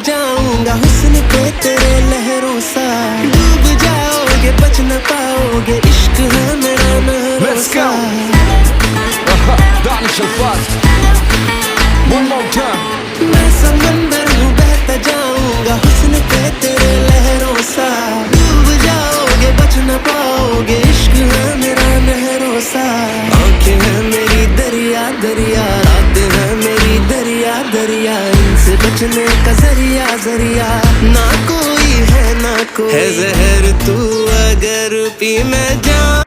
जाऊंगा हुस्न पे तेरे लहरों सा, डूब जाओगे बच न पाओगे, इश्क है मेरा नहरों सा। मैं समंदर हूँ बहता जाऊंगा हुस्न पे तेरे लहरों सा, डूब जाओगे बच न पाओगे, इश्क है मेरा नहरों सा। आंखें हैं मेरी दरिया दरिया, रातें हैं मेरी दरिया दरिया, इनसे बचने का जरिया जरिया ना कोई है ना कोई है। जहर तू अगर पी मैं जाऊं